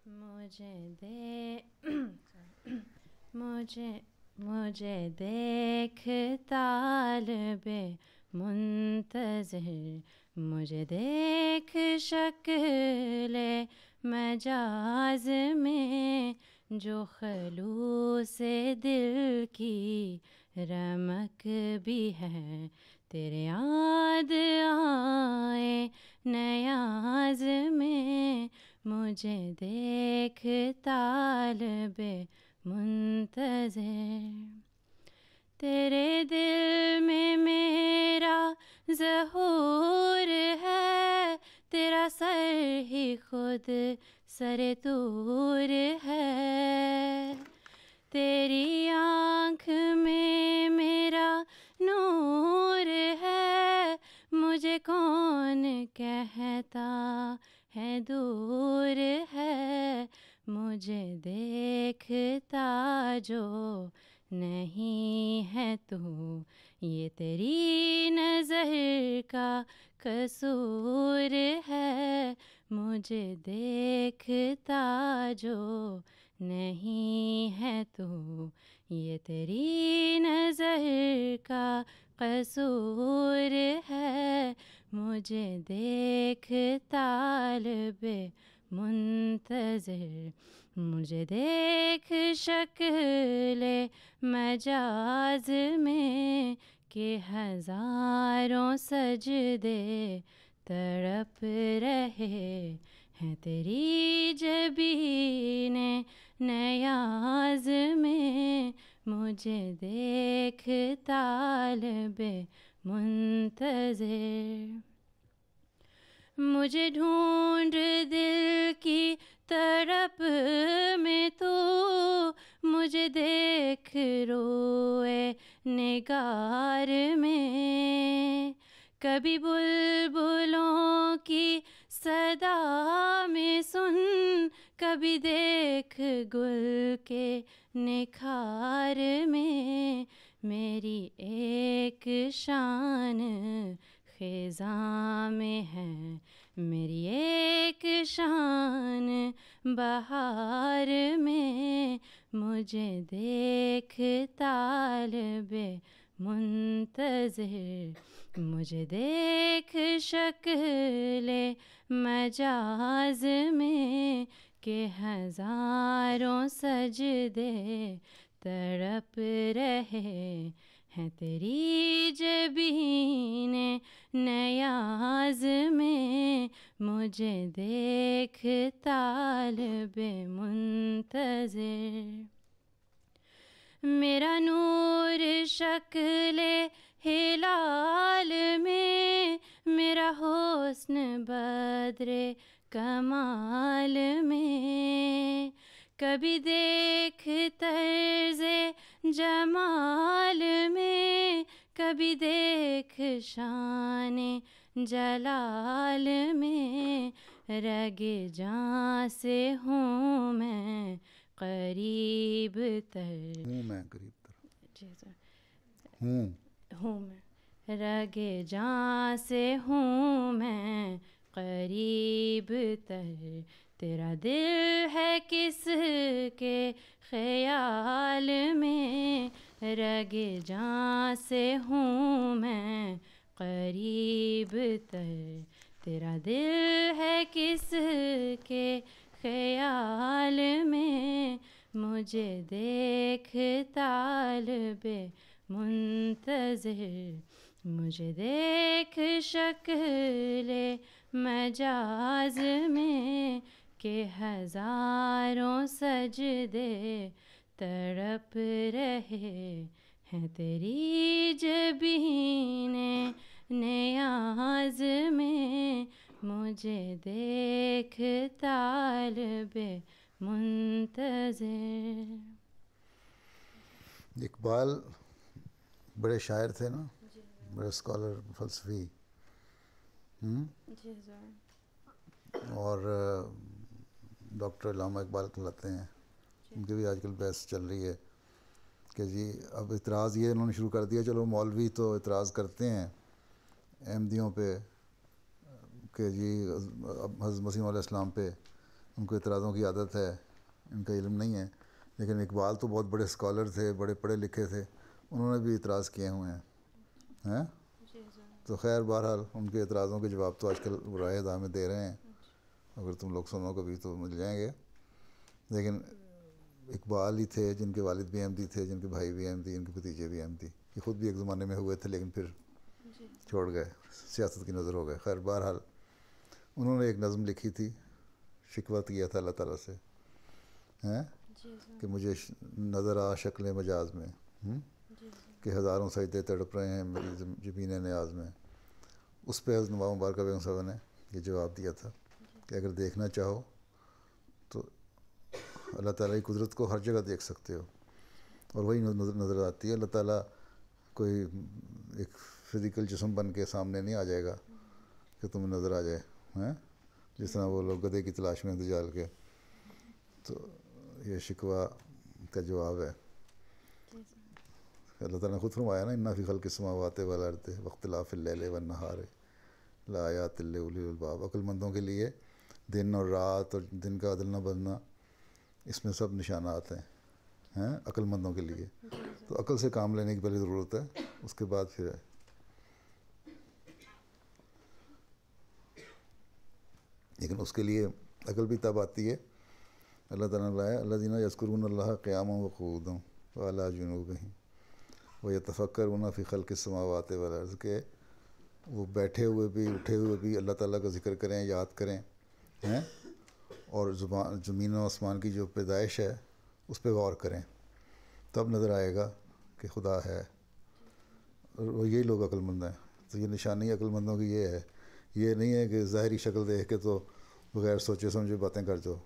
مجھے دیکھ طالب منتظر، مجھے دیکھ شکل مجاز میں، جو خلوص دل کی رمق بھی ہے، تیرے یاد آئے نیاز میں، مجھے دیکھ طالب منتظر۔ تیرے دل میں میرا ظہور ہے، تیرا سر ہی خود سر طور ہے، تیری آنکھ میں میرا نور ہے، مجھے کون کہتا ہے دور ہے، مجھے دیکھتا جو نہیں ہے تو، یہ تیری نظر کا قصور ہے، مجھے دیکھتا جو نہیں ہے تو، یہ تیری نظر کا قصور ہے، مجھے دیکھ طالب منتظر، مجھے دیکھ شکل مجاز میں، کہ ہزاروں سجدے تڑپ رہے ہیں تیری جبین نیاز میں، مجھے دیکھ طالب منتظر۔ مجھے ڈھونڈ دل کی طرف میں تو، مجھے دیکھ روئے نگار میں، کبھی بلبلوں کی صدا میں سن، کبھی دیکھ گل کے نکھار میں، میری ایک شان خزاں میں ہے، میری ایک شان بہار میں، مجھے دیکھ طالب منتظر، مجھے دیکھ شکل مجاز میں، کہ ہزاروں سجدے تڑپ رہے ہیں تیری جبین نیاز میں، مجھے دیکھ طالب منتظر۔ میرا نور شکل ہلال میں، میرا حسن بدر کمال میں، کبھی دیکھ طرز جمال میں، کبھی دیکھ شان جلال میں، رگ جاں سے ہوں میں قریب تر، ہوں میں قریب تر، جی سر، ہوں میں رگ جاں سے ہوں میں قریب تر، تیرا دل ہے کس کے خیال میں، رگ جاں سے ہوں میں قریب تر، تیرا دل ہے کس کے خیال میں، مجھے دیکھ طالب منتظر، مجھے دیکھ شکل مجاز میں، کہ ہزاروں سجدے تڑپ رہے ہیں تیری جبین نیاز میں، مجھے دیکھ طالب منتظر۔ اقبال بڑے شاعر تھے نا، بڑے اسکالر، فلسفی، جی سر، اور ڈاکٹر علامہ اقبال کہلاتے ہیں، ان کی بھی آج کل بحث چل رہی ہے کہ جی اب اعتراض یہ انہوں نے شروع کر دیا، چلو مولوی تو اعتراض کرتے ہیں احمدیوں پہ کہ جی حضرت مسیح علیہ السلام پہ، ان کو اعتراضوں کی عادت ہے, ان کا علم نہیں ہے. لیکن اقبال تو بہت بڑے اسکالر تھے, بڑے پڑھے لکھے تھے, انہوں نے بھی اعتراض کیے ہوئے ہیں. تو خیر بہرحال ان کے اعتراضوں کے جواب تو آج کل رائے داں میں دے رہے ہیں, اگر تم لوگ سنو کبھی تو مل جائیں گے. لیکن اقبال ہی تھے جن کے والد بھی احمدی تھے, جن کے بھائی بھی احمدی, ان کے بھتیجے بھی احمدی. یہ خود بھی ایک زمانے میں ہوئے تھے لیکن پھر چھوڑ گئے, سیاست کی نظر ہو گئے. خیر بہرحال انہوں نے ایک نظم لکھی تھی, شکوہ کیا تھا اللہ تعالیٰ سے ہیں کہ مجھے نظر آ شکل مجاز میں کہ ہزاروں سجدے تڑپ رہے ہیں میری جبین نیاز میں. اس پہ حضرت نواب مبارکہ بیگم صاحبہ نے یہ جواب دیا تھا کہ اگر دیکھنا چاہو تو اللہ تعالیٰ کی قدرت کو ہر جگہ دیکھ سکتے ہو, اور وہی نظر آتی ہے. اللہ تعالیٰ کوئی ایک فزیکل جسم بن کے سامنے نہیں آ جائے گا کہ تمہیں نظر آ جائے ہیں, جس طرح وہ لوگ گدھے کی تلاش میں دجال کے. تو یہ شکوہ کا جواب ہے. اللہ تعالیٰ نے خود فرمایا نا, انا فی خلق السماوات والارض واختلاف اللیل والنہار لآیات لأولی الالباب. عقل مندوں کے لیے دن اور رات اور دن کا عدل نہ بدلنا, اس میں سب نشانات ہیں عقل مندوں کے لیے. تو عقل سے کام لینے کی پہلے ضرورت ہے, اس کے بعد پھر ہے. لیکن اس کے لیے عقل بھی تب آتی ہے, اللہ تعالیٰ نے لایا الذین یذکرون اللہ قیاما وقعودا وعلی جنوبہم ویتفکرون فی خلق السماوات والارض, کہ وہ بیٹھے ہوئے بھی اٹھے ہوئے بھی اللہ تعالیٰ کا ذکر کریں, یاد کریں ہیں, اور زمین و آسمان کی جو پیدائش ہے اس پہ غور کریں, تب نظر آئے گا کہ خدا ہے. اور یہی لوگ عقل مند ہیں. تو یہ نشانی عقل مندوں کی یہ ہے, یہ نہیں ہے کہ ظاہری شکل دیکھ کے تو بغیر سوچے سمجھے باتیں کر دو.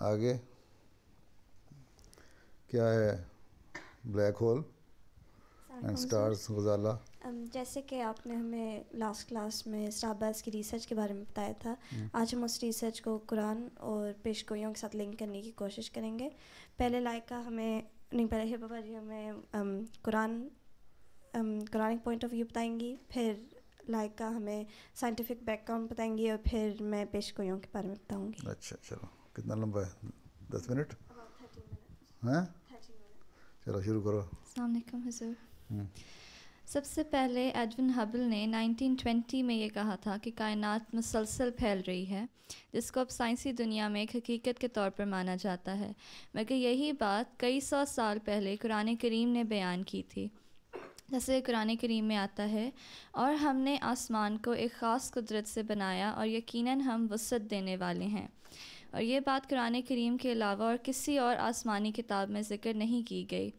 آگے کیا ہے black hole and stars Ghazala. جیسے کہ آپ نے ہمیں لاسٹ کلاس میں اسٹاربکس کی ریسرچ کے بارے میں بتایا تھا, آج ہم اس ریسرچ کو قرآن اور پیش گوئیوں کے ساتھ لنک کرنے کی کوشش کریں گے. پہلے لائقہ ہمیں نہیں, پہلے بابا جی ہمیں قرآنک پوائنٹ آف ویو بتائیں گی, پھر لائقہ ہمیں سائنٹیفک بیک گراؤنڈ بتائیں گی, اور پھر میں پیش گوئیوں کے بارے میں بتاؤں گی. اچھا چلو, کتنا لمبا ہے؟ 10 منٹ ہیں؟ چلو شروع کرو. السلام علیکم حضور. سب سے پہلے ایڈون ہبل نے 1920 میں یہ کہا تھا کہ کائنات مسلسل پھیل رہی ہے, جس کو اب سائنسی دنیا میں ایک حقیقت کے طور پر مانا جاتا ہے, مگر یہی بات کئی سو سال پہلے قرآن کریم نے بیان کی تھی. جیسے قرآن کریم میں آتا ہے, اور ہم نے آسمان کو ایک خاص قدرت سے بنایا اور یقیناً ہم وسعت دینے والے ہیں. اور یہ بات قرآن کریم کے علاوہ اور کسی اور آسمانی کتاب میں ذکر نہیں کی گئی.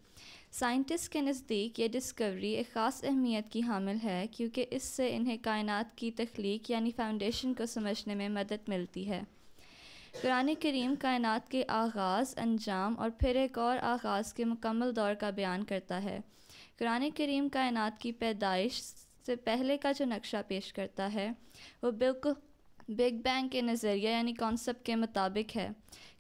سائنٹسٹ کے نزدیک یہ ڈسکوری ایک خاص اہمیت کی حامل ہے, کیونکہ اس سے انہیں کائنات کی تخلیق یعنی فاؤنڈیشن کو سمجھنے میں مدد ملتی ہے. قرآن کریم کائنات کے آغاز, انجام اور پھر ایک اور آغاز کے مکمل دور کا بیان کرتا ہے. قرآن کریم کائنات کی پیدائش سے پہلے کا جو نقشہ پیش کرتا ہے وہ بالکل بگ بینگ کے نظریہ یعنی کانسیپٹ کے مطابق ہے.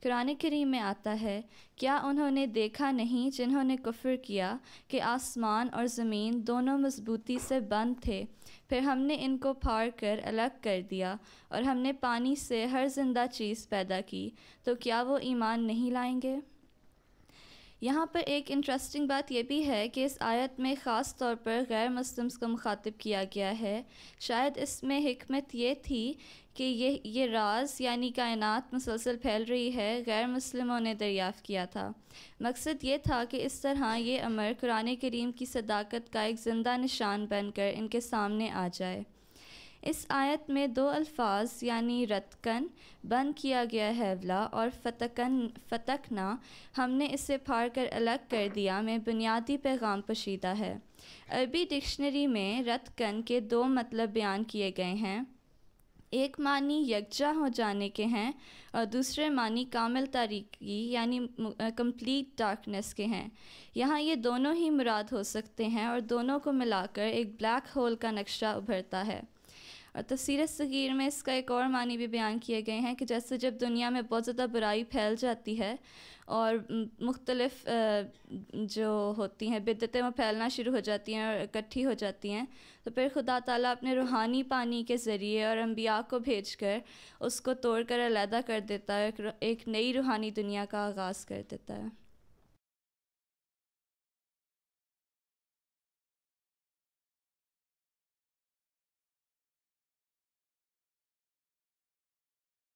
قرآن کریم میں آتا ہے, کیا انہوں نے دیکھا نہیں جنہوں نے کفر کیا کہ آسمان اور زمین دونوں مضبوطی سے بند تھے, پھر ہم نے ان کو پھاڑ کر الگ کر دیا, اور ہم نے پانی سے ہر زندہ چیز پیدا کی, تو کیا وہ ایمان نہیں لائیں گے. یہاں پر ایک انٹرسٹنگ بات یہ بھی ہے کہ اس آیت میں خاص طور پر غیر مسلمز کو مخاطب کیا گیا ہے. شاید اس میں حکمت یہ تھی کہ یہ راز یعنی کائنات مسلسل پھیل رہی ہے غیر مسلموں نے دریافت کیا تھا. مقصد یہ تھا کہ اس طرح یہ امر قرآن کریم کی صداقت کا ایک زندہ نشان بن کر ان کے سامنے آ جائے. اس آیت میں 2 الفاظ یعنی رتکن بند کیا گیا حیولہ اور فتکنا ہم نے اسے پھاڑ کر الگ کر دیا میں بنیادی پیغام پوشیدہ ہے. عربی ڈکشنری میں رتکن کے 2 مطلب بیان کیے گئے ہیں. ایک معنی یکجا ہو جانے کے ہیں اور دوسرے معنی کامل تاریکی یعنی کمپلیٹ ڈارکنیس کے ہیں. یہاں یہ دونوں ہی مراد ہو سکتے ہیں اور دونوں کو ملا کر ایک بلیک ہول کا نقشہ ابھرتا ہے. اور تفسیر صغیر میں اس کا ایک اور معنی بھی بیان کیے گئے ہیں کہ جیسے جب دنیا میں بہت زیادہ برائی پھیل جاتی ہے اور مختلف جو ہوتی ہیں بدعتیں وہ پھیلنا شروع ہو جاتی ہیں اور اکٹھی ہو جاتی ہیں، تو پھر خدا تعالیٰ اپنے روحانی پانی کے ذریعے اور انبیاء کو بھیج کر اس کو توڑ کر علیحدہ کر دیتا ہے، ایک نئی روحانی دنیا کا آغاز کر دیتا ہے۔